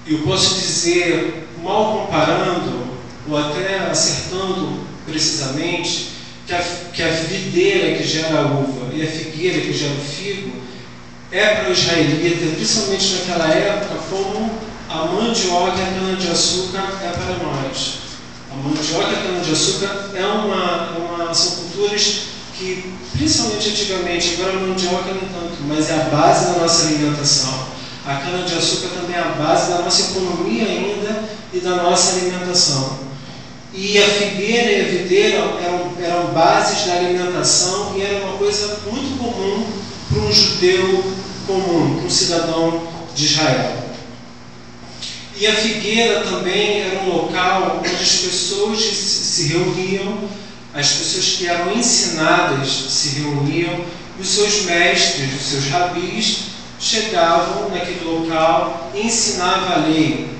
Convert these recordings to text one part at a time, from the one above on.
eu posso dizer, mal comparando, ou até acertando precisamente, que a videira que gera a uva e a figueira que gera o figo é para o israelita, principalmente naquela época, como a mandioca e a cana-de-açúcar é para nós. A mandioca e a cana-de-açúcar são culturas que, principalmente antigamente, agora a mandioca nem tanto, mas é a base da nossa alimentação. A cana-de-açúcar também é a base da nossa economia ainda e da nossa alimentação. E a figueira e a videira eram bases da alimentação e era uma coisa muito comum para um judeu comum, para um cidadão de Israel. E a figueira também era um local onde as pessoas se reuniam, as pessoas que eram ensinadas se reuniam, e os seus mestres, os seus rabis, chegavam naquele local e ensinavam a lei.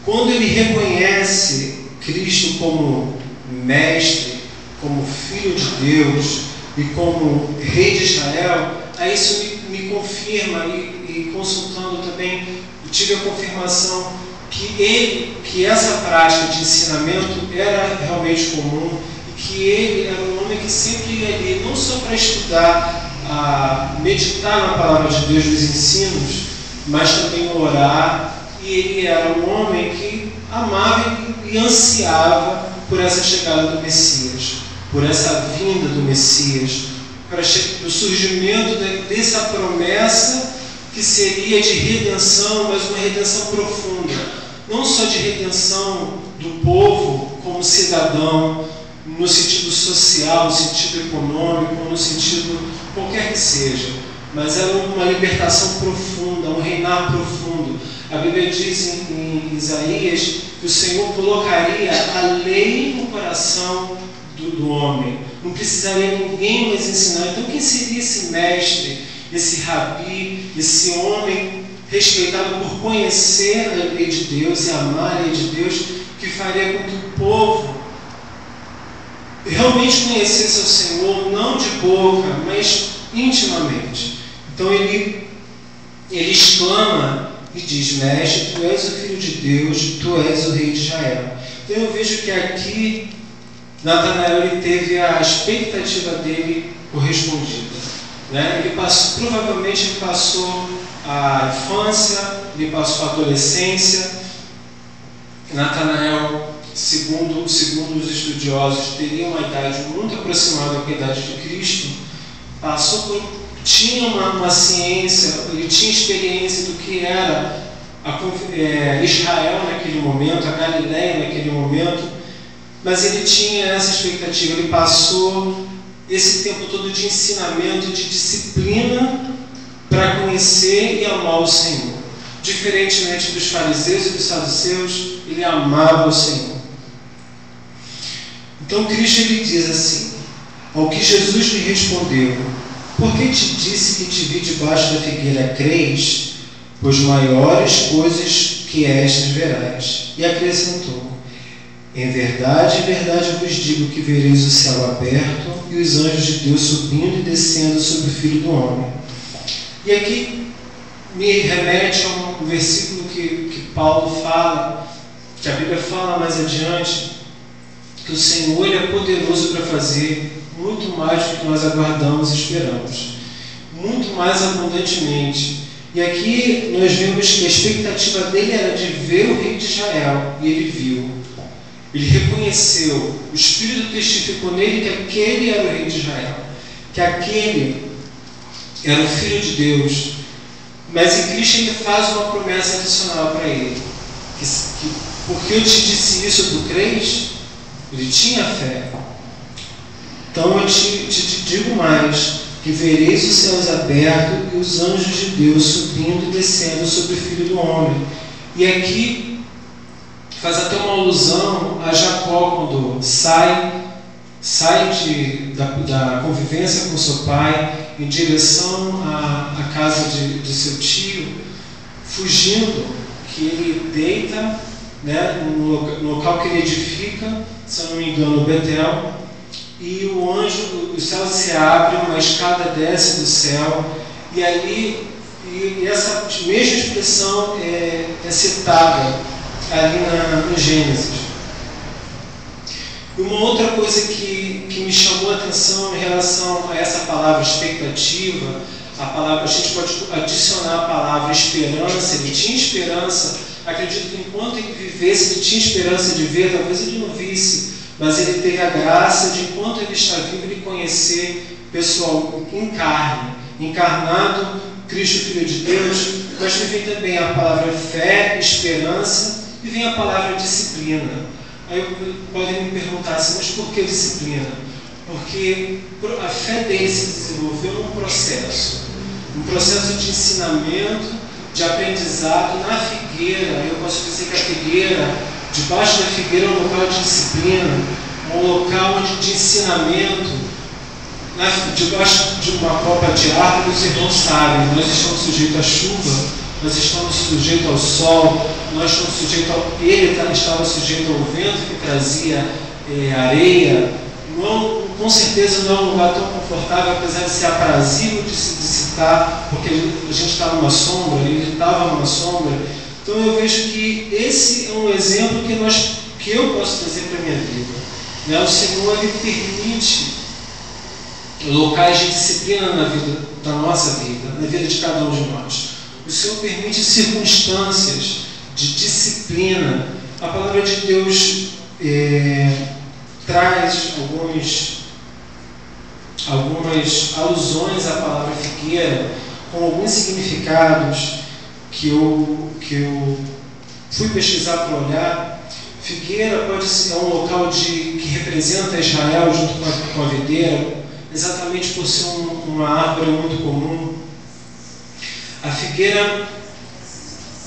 Quando ele reconhece Cristo como mestre, como filho de Deus e como rei de Israel, aí isso me confirma e consultando também, eu tive a confirmação que essa prática de ensinamento era realmente comum e que ele era um homem que sempre ia ali, não só para estudar, meditar na palavra de Deus, nos ensinos, mas também orar. E ele era um homem que amava e ansiava por essa chegada do Messias, por essa vinda do Messias, para o surgimento dessa promessa que seria de redenção, mas uma redenção profunda, não só de redenção do povo como cidadão, no sentido social, no sentido econômico, no sentido qualquer que seja, mas era uma libertação profunda, um reinar profundo. A Bíblia diz em Isaías que o Senhor colocaria a lei no coração do homem. Não precisaria ninguém mais ensinar. Então, quem seria esse mestre, esse rabi, esse homem respeitado por conhecer a lei de Deus e amar a lei de Deus, que faria com que o povo realmente conhecesse o Senhor, não de boca, mas intimamente? Então, ele exclama e diz: Mestre, tu és o Filho de Deus, tu és o Rei de Israel. Então eu vejo que aqui Natanael ele teve a expectativa dele correspondida, né? Provavelmente ele passou a infância, ele passou a adolescência. Natanael, segundo os estudiosos, teria uma idade muito aproximada com a idade de Cristo, tinha uma ciência, ele tinha experiência do que era Israel naquele momento, a Galileia naquele momento, mas ele tinha essa expectativa, ele passou esse tempo todo de ensinamento, de disciplina para conhecer e amar o Senhor. Diferentemente dos fariseus e dos saduceus, ele amava o Senhor. Então Cristo ele diz assim: ao que Jesus lhe respondeu: por que te disse que te vi debaixo da figueira crês? Pois maiores coisas que estas verás. E acrescentou: em verdade vos digo que vereis o céu aberto e os anjos de Deus subindo e descendo sobre o Filho do Homem. E aqui me remete a um versículo que Paulo fala, que a Bíblia fala mais adiante, que o Senhor ele é poderoso para fazer muito mais do que nós aguardamos e esperamos, muito mais abundantemente. E aqui nós vemos que a expectativa dele era de ver o Rei de Israel, e ele viu. Ele reconheceu, o Espírito testificou nele que aquele era o Rei de Israel, que aquele era o Filho de Deus. Mas em Cristo ele faz uma promessa adicional para ele, que porque eu te disse isso, tu crês? Ele tinha fé. Então eu te digo mais, que vereis os céus abertos e os anjos de Deus subindo e descendo sobre o Filho do Homem. E aqui faz até uma alusão a Jacó, quando sai da convivência com seu pai em direção à casa de seu tio, fugindo, que ele deita, né, no local que ele edifica, se eu não me engano, Betel, e o céu se abre, uma escada desce do céu, e ali E essa mesma expressão é citada ali no Gênesis. E uma outra coisa que me chamou a atenção em relação a essa palavra expectativa, a gente pode adicionar a palavra esperança. Ele tinha esperança, acredito que enquanto ele vivesse, ele tinha esperança de ver, talvez ele não visse, mas ele teve a graça de, enquanto ele está vivo, ele conhecer pessoal em carne, encarnado, Cristo Filho de Deus. Mas me vem também a palavra fé, esperança, e vem a palavra disciplina. Aí podem me perguntar assim, mas por que disciplina? Porque a fé dele se desenvolveu num processo de ensinamento, de aprendizado na figueira. Eu posso dizer que a figueira, debaixo da figueira, é um local de disciplina, um local de ensinamento. Debaixo de uma copa de árvore, os irmãos sabem, nós estamos sujeitos à chuva, nós estamos sujeitos ao sol, nós estamos sujeitos ele estava sujeito ao vento que trazia areia. Não, com certeza não é um lugar tão confortável, apesar de ser aprazível de se estar, porque a gente está numa sombra, ele estava numa sombra. Então eu vejo que esse é um exemplo que eu posso trazer para a minha vida. Né? O Senhor, ele permite locais de disciplina na vida, da nossa vida, na vida de cada um de nós. O Senhor permite circunstâncias de disciplina. A palavra de Deus traz algumas alusões à palavra figueira, com alguns significados que eu fui pesquisar para olhar. Figueira pode ser um local que representa Israel junto com a videira, exatamente por ser uma árvore muito comum. A figueira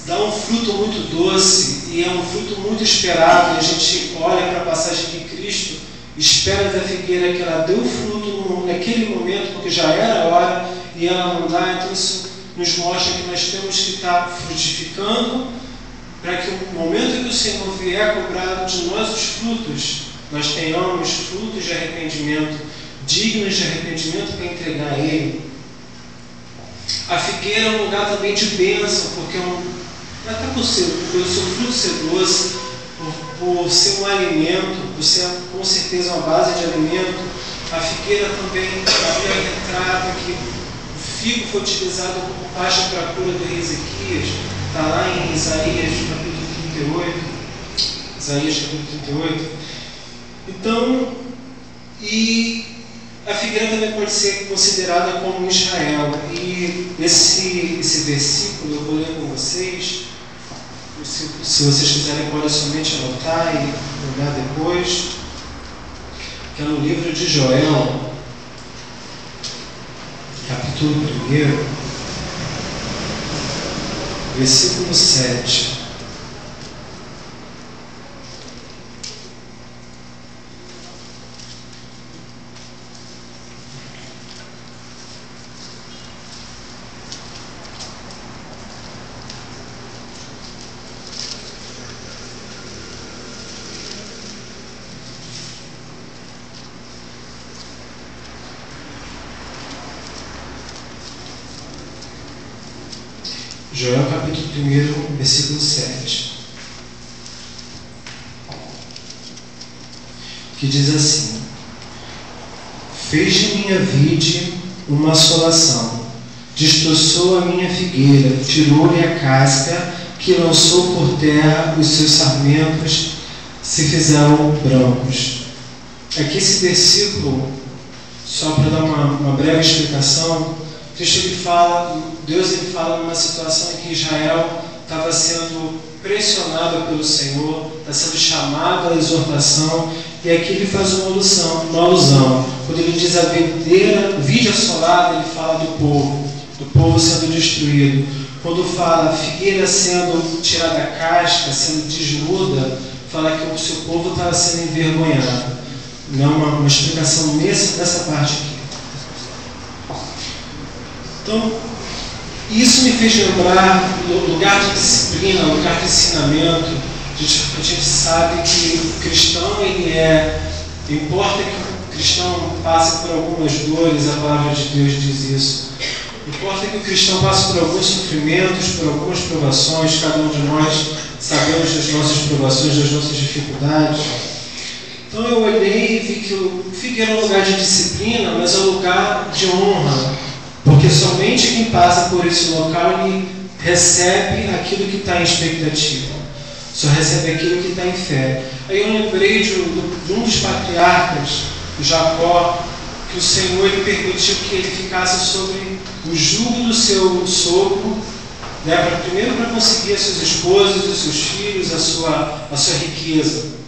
dá um fruto muito doce e é um fruto muito esperado. A gente olha para a passagem de Cristo, espera da figueira que ela deu fruto naquele momento, porque já era a hora e ela não dá. Então isso nos mostra que nós temos que estar frutificando para que no momento em que o Senhor vier cobrar de nós os frutos, nós tenhamos frutos de arrependimento, dignos de arrependimento para entregar a Ele. A figueira é um lugar também de bênção, porque até pelo seu fruto ser doce, por ser um alimento, por ser com certeza uma base de alimento. A figueira também havia retrato que o figo foi utilizado como pasto para a cura do rei Ezequias. Está lá em Isaías capítulo 38. Isaías capítulo 38. Então, a figueira também pode ser considerada como Israel. E esse versículo eu vou ler com vocês. Se vocês quiserem, podem somente anotar e olhar depois. Que é no livro de Joel, capítulo 1, versículo 7. Joel capítulo 1, versículo 7, que diz assim: fez de minha vide uma assolação, destroçou a minha figueira, tirou-lhe a casca, que lançou por terra, os seus sarmentos se fizeram brancos. Aqui esse versículo, só para dar uma breve explicação, Deus fala numa situação em que Israel estava sendo pressionado pelo Senhor, está sendo chamado à exortação, e aqui ele faz uma alusão. Quando ele diz a vide assolada, ele fala do povo sendo destruído. Quando fala a figueira sendo tirada a casca, sendo desnuda, fala que o seu povo estava sendo envergonhado. Não uma explicação nessa parte aqui. Então, isso me fez lembrar lugar de disciplina, lugar de ensinamento. A gente sabe que o cristão, importa que o cristão passe por algumas dores, a palavra de Deus diz isso. Importa que o cristão passe por alguns sofrimentos, por algumas provações. Cada um de nós sabemos das nossas provações, das nossas dificuldades. Então eu olhei e vi que o FIG era um lugar de disciplina, mas é um lugar de honra, porque somente quem passa por esse local ele recebe aquilo que está em expectativa, só recebe aquilo que está em fé. Aí eu lembrei de um dos patriarcas, Jacó, que o Senhor ele permitiu que ele ficasse sobre o jugo do seu sogro, né, primeiro para conseguir as suas esposas, os seus filhos, a sua riqueza.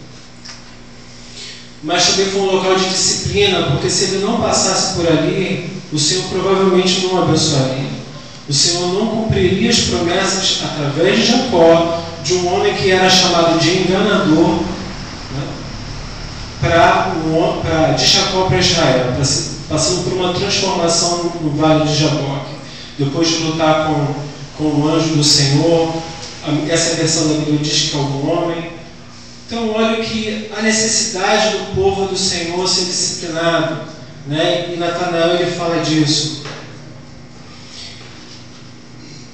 Mas também foi um local de disciplina, porque se ele não passasse por ali, o Senhor provavelmente não o abençoaria. O Senhor não cumpriria as promessas através de Jacó, de um homem que era chamado de enganador, né, de Jacó para Israel, passando por uma transformação no vale de Jaboque. Depois de lutar com o anjo do Senhor, essa versão da Bíblia diz que é algum homem. Então, olha que a necessidade do povo do Senhor ser disciplinado, né? E Natanael ele fala disso.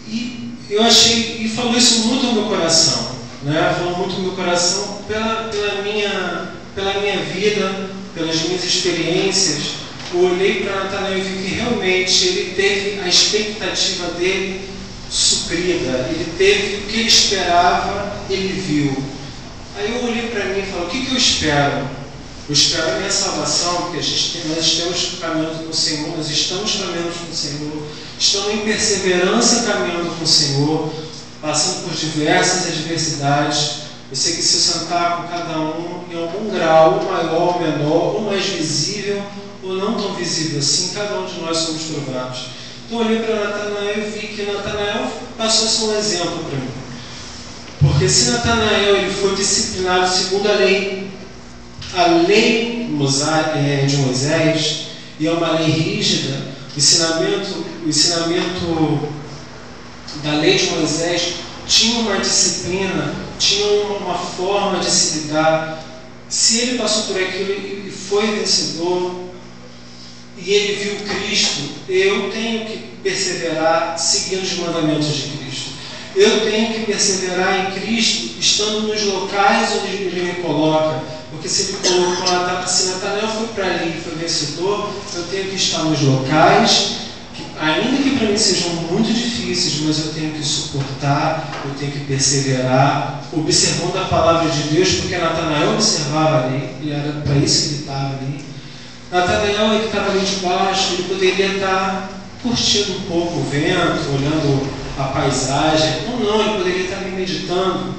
E eu achei, e falou isso muito no meu coração, né? Falou muito no meu coração pela minha vida, pelas minhas experiências. Eu olhei para Natanael e vi que realmente ele teve a expectativa dele suprida, ele teve o que ele esperava, ele viu. Aí eu olhei para mim e falei, o que eu espero? Eu espero a minha salvação, porque nós estamos caminhando com o Senhor, nós estamos caminhando com o Senhor, estamos em perseverança caminhando com o Senhor, passando por diversas adversidades. Eu sei que se eu sentar com cada um em algum grau, ou maior ou menor, ou mais visível ou não tão visível assim, cada um de nós somos provados. Então eu olhei para Natanael e vi que Natanael passou a ser um exemplo para mim. Porque se Natanael ele foi disciplinado segundo a lei de Moisés, e é uma lei rígida, o ensinamento da lei de Moisés tinha uma disciplina, tinha uma forma de se lidar. Se ele passou por aquilo e foi vencedor, e ele viu Cristo, eu tenho que perseverar seguindo os mandamentos de Cristo. Eu tenho que perseverar em Cristo, estando nos locais onde Ele me coloca. Porque se Ele colocou, se Natanael foi para ali e foi vencedor, eu tenho que estar nos locais, ainda que para mim sejam muito difíceis, mas eu tenho que suportar, eu tenho que perseverar, observando a palavra de Deus, porque Natanael observava ali, e era para isso que ele estava ali. Natanael, ele estava ali debaixo, ele poderia estar curtindo um pouco o vento, olhando a paisagem, ou não, ele poderia estar ali meditando.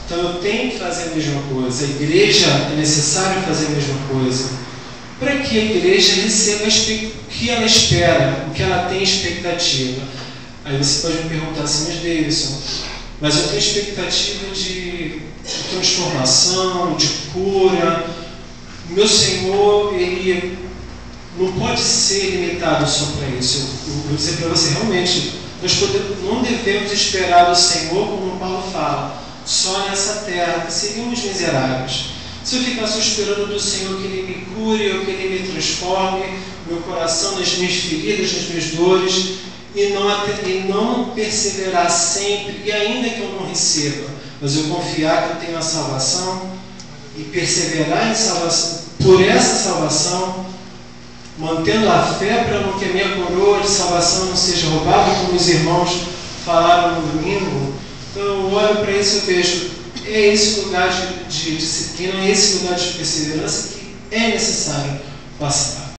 Então eu tenho que fazer a mesma coisa. A igreja é necessário fazer a mesma coisa, para que a igreja receba o que ela espera, o que ela tem expectativa. Aí você pode me perguntar assim, mas Davidson, mas eu tenho expectativa de transformação, de cura. Meu Senhor, Ele não pode ser limitado só para isso. Eu vou dizer para você, realmente, nós não devemos esperar do Senhor, como Paulo fala, só nessa terra, que seríamos miseráveis. Se eu ficar só esperando do Senhor que Ele me cure, ou que Ele me transforme, meu coração nas minhas feridas, nas minhas dores, e não perseverar sempre, e ainda que eu não receba, mas eu confiar que eu tenho a salvação, e perseverar em salvação, por essa salvação, mantendo a fé para que a minha coroa de salvação não seja roubada, como os irmãos falaram no domingo. Então eu olho para isso e vejo, é esse lugar de disciplina, é esse lugar de perseverança que é necessário passar.